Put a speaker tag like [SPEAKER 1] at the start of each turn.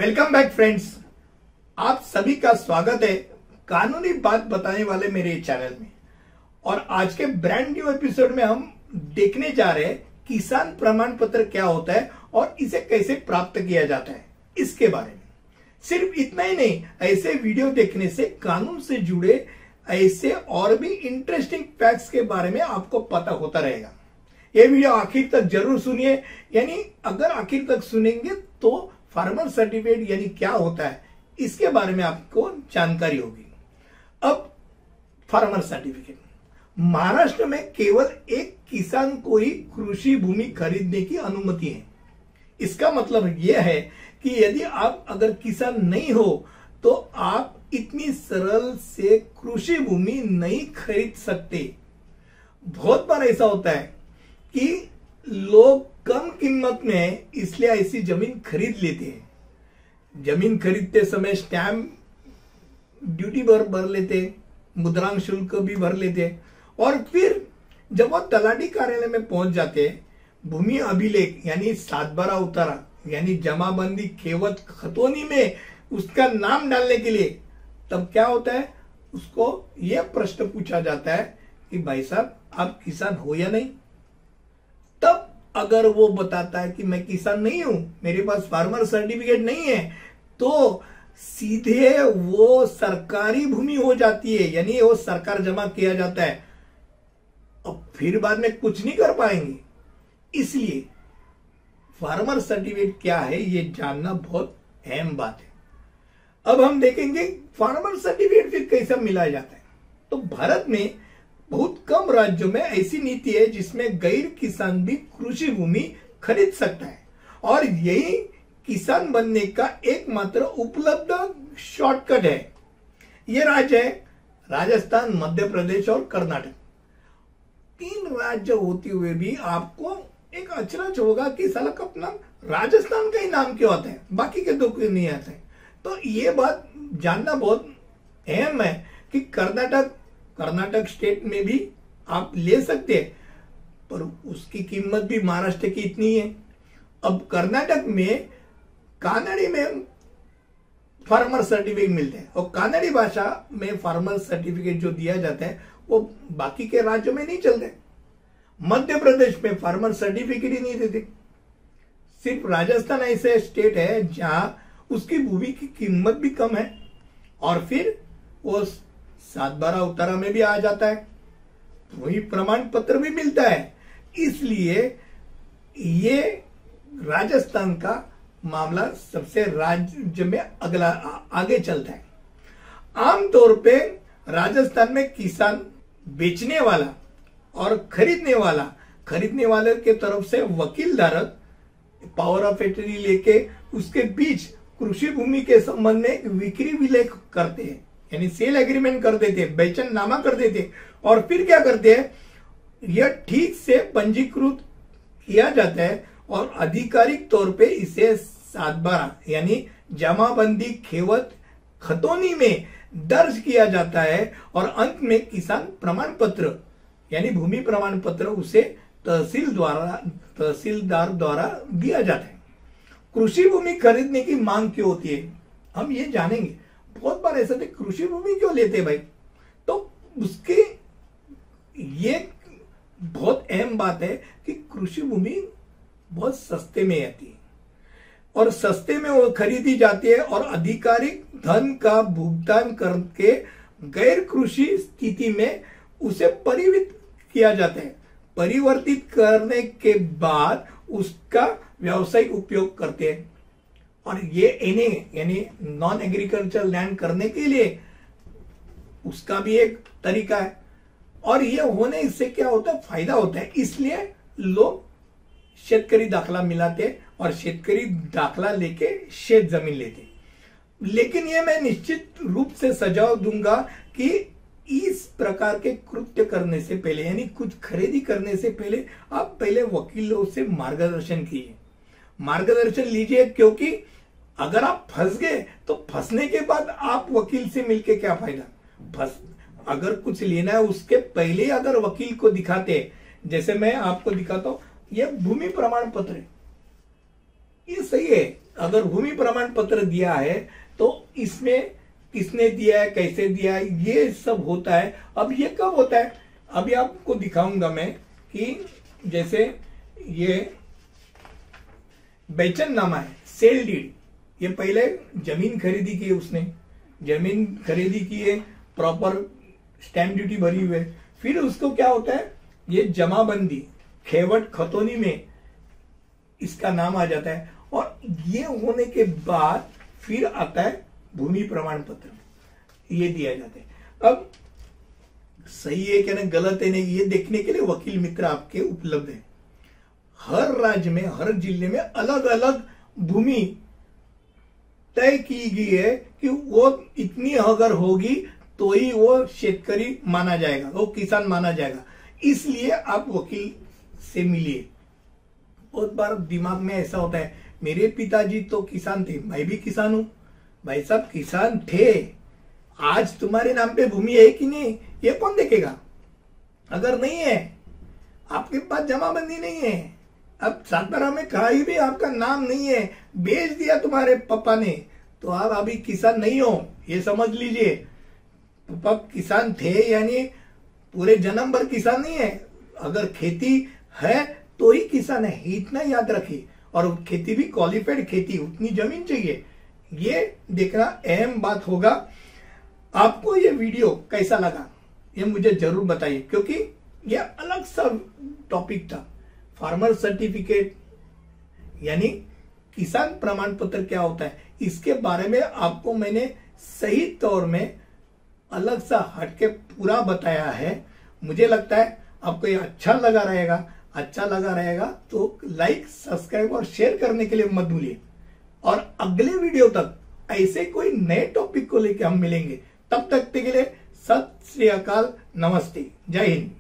[SPEAKER 1] Welcome back friends. आप सभी का स्वागत है कानूनी बात बताने वाले मेरे चैनल में। और आज के ब्रांड न्यू एपिसोड में हम देखने जा रहे हैं किसान प्रमाण पत्र क्या होता है और इसे कैसे प्राप्त किया जाता है, इसके बारे में। सिर्फ इतना ही नहीं, ऐसे वीडियो देखने से कानून से जुड़े ऐसे और भी इंटरेस्टिंग फैक्ट्स के बारे में आपको पता होता रहेगा। ये वीडियो आखिर तक जरूर सुनिए, यानी अगर आखिर तक सुनेंगे तो फार्मर सर्टिफिकेट यानी क्या होता है इसके बारे में आपको जानकारी होगी। अब फार्मर सर्टिफिकेट, महाराष्ट्र में केवल एक किसान को ही कृषि भूमि खरीदने की अनुमति है। इसका मतलब यह है कि यदि आप अगर किसान नहीं हो तो आप इतनी सरल से कृषि भूमि नहीं खरीद सकते। बहुत बार ऐसा होता है कि लोग कम कीमत में इसलिए ऐसी जमीन खरीद लेते हैं। जमीन खरीदते समय स्टैम्प ड्यूटी भर लेते, मुद्रांक शुल्क भी भर लेते, और फिर जब वो तलाठी कार्यालय में पहुंच जाते, भूमि अभिलेख यानी 7/12 उतारा यानी जमाबंदी खेवत खतौनी में उसका नाम डालने के लिए, तब क्या होता है, उसको यह प्रश्न पूछा जाता है कि भाई साहब आप किसान हो या नहीं। तब अगर वो बताता है कि मैं किसान नहीं हूं, मेरे पास फार्मर सर्टिफिकेट नहीं है, तो सीधे वो सरकारी भूमि हो जाती है, यानी वो सरकार जमा किया जाता है। अब फिर बाद में कुछ नहीं कर पाएंगे। इसलिए फार्मर सर्टिफिकेट क्या है ये जानना बहुत अहम बात है। अब हम देखेंगे फार्मर सर्टिफिकेट फिर कैसे मिलाया जाता है। तो भारत में बहुत कम राज्यों में ऐसी नीति है जिसमें गैर किसान भी कृषि भूमि खरीद सकता है, और यही किसान बनने का एकमात्र उपलब्ध शॉर्टकट है। ये राज्य है राजस्थान, मध्य प्रदेश और कर्नाटक। 3 राज्य होते हुए भी आपको एक अचरज होगा कि साला का अपना राजस्थान का ही नाम क्यों आता है, बाकी के 2 क्यों नहीं आते हैं। तो ये बात जानना बहुत अहम है कि कर्नाटक स्टेट में भी आप ले सकते हैं, पर उसकी कीमत भी महाराष्ट्र की इतनी है। अब कर्नाटक में कानड़ी में फार्मर सर्टिफिकेट मिलते हैं, और कानड़ी भाषा में फार्मर सर्टिफिकेट जो दिया जाता है वो बाकी के राज्यों में नहीं चलते। मध्य प्रदेश में फार्मर सर्टिफिकेट ही नहीं देते। सिर्फ राजस्थान ऐसे स्टेट है जहां उसकी भूमि की कीमत भी कम है, और फिर वो 7/12 उतारा में भी आ जाता है, वही प्रमाण पत्र भी मिलता है। इसलिए ये राजस्थान का मामला सबसे राज्य में अगला आगे चलता है। आमतौर पे राजस्थान में किसान बेचने वाला और खरीदने वाले के तरफ से वकील धारक पावर ऑफ एटर्नी लेके उसके बीच कृषि भूमि के संबंध में विक्री विलेख करते हैं, यानी सेल एग्रीमेंट कर देते हैं, बेचननामा कर देते हैं, और फिर क्या करते हैं, यह ठीक से पंजीकृत किया जाता है और आधिकारिक तौर पे इसे 7/12 यानी जमाबंदी खेवत खतौनी में दर्ज किया जाता है, और अंत में किसान प्रमाण पत्र यानी भूमि प्रमाण पत्र उसे तहसीलदार द्वारा दिया जाता है। कृषि भूमि खरीदने की मांग क्यों होती है, हम ये जानेंगे। बहुत बार ऐसा कृषि भूमि क्यों लेते भाई, तो उसके ये बहुत अहम बात है कि कृषि भूमि बहुत सस्ते में आती है, और सस्ते में वो खरीदी जाती है, और आधिकारिक धन का भुगतान करके गैर कृषि स्थिति में उसे परिवर्तित किया जाता है। परिवर्तित करने के बाद उसका व्यावसायिक उपयोग करते हैं, और ये यानी नॉन एग्रीकल्चर लैंड करने के लिए उसका भी एक तरीका है। और ये होने से क्या होता है, फायदा होता है। इसलिए लोग शेतकरी दाखला मिलाते और शेतकरी दाखला लेके शेत जमीन लेते। लेकिन ये मैं निश्चित रूप से सुझाव दूंगा कि इस प्रकार के कृत्य करने से पहले, यानी कुछ खरीदी करने से पहले, आप पहले वकीलों से मार्गदर्शन लीजिए, क्योंकि अगर आप फंस गए तो फंसने के बाद आप वकील से मिलके क्या फायदा। अगर कुछ लेना है उसके पहले अगर वकील को दिखाते, जैसे मैं आपको दिखाता हूं, यह भूमि प्रमाण पत्र है, ये सही है। अगर भूमि प्रमाण पत्र दिया है तो इसमें किसने दिया है, कैसे दिया है, ये सब होता है। अब ये कब होता है, अभी आपको दिखाऊंगा मैं कि जैसे ये बेचननामा है, सेल डीड, ये पहले जमीन खरीदी की है, उसने जमीन खरीदी की है, प्रॉपर स्टैंप ड्यूटी भरी हुई है। फिर उसको क्या होता है, ये जमाबंदी खेवट खतौनी में इसका नाम आ जाता है, और ये होने के बाद फिर आता है भूमि प्रमाण पत्र, ये दिया जाता है। अब सही है क्या नहीं, गलत है नहीं, ये देखने के लिए वकील मित्र आपके उपलब्ध है। हर राज्य में, हर जिले में अलग अलग भूमि तय की गई है कि वो इतनी अगर होगी तो ही वो शेतकरी माना जाएगा, वो किसान माना जाएगा। इसलिए आप वकील से मिलिए। बहुत बार दिमाग में ऐसा होता है, मेरे पिताजी तो किसान थे, मैं भी किसान हूं। भाई साहब किसान थे, आज तुम्हारे नाम पे भूमि है कि नहीं ये कौन देखेगा? अगर नहीं है, आपके पास जमाबंदी नहीं है, अब सातबारा में कहीं भी आपका नाम नहीं है, बेच दिया तुम्हारे पापा ने, तो आप अभी किसान नहीं हो, ये समझ लीजिए। पापा किसान थे यानी पूरे जन्म भर किसान नहीं है। अगर खेती है तो ही किसान है, इतना याद रखिए। और खेती भी क्वालिफाइड खेती, उतनी जमीन चाहिए, ये देखना अहम बात होगा। आपको ये वीडियो कैसा लगा ये मुझे जरूर बताइए, क्योंकि ये अलग सा टॉपिक था। फार्मर सर्टिफिकेट यानी किसान प्रमाण पत्र क्या होता है, इसके बारे में आपको मैंने सही तौर में अलग सा हटके पूरा बताया है। मुझे लगता है आपको ये अच्छा लगा रहेगा। अच्छा लगा रहेगा तो लाइक, सब्सक्राइब और शेयर करने के लिए मत भूलिए। और अगले वीडियो तक ऐसे कोई नए टॉपिक को लेकर हम मिलेंगे। तब तक के लिए सत श्री अकाल, नमस्ते, जय हिंद।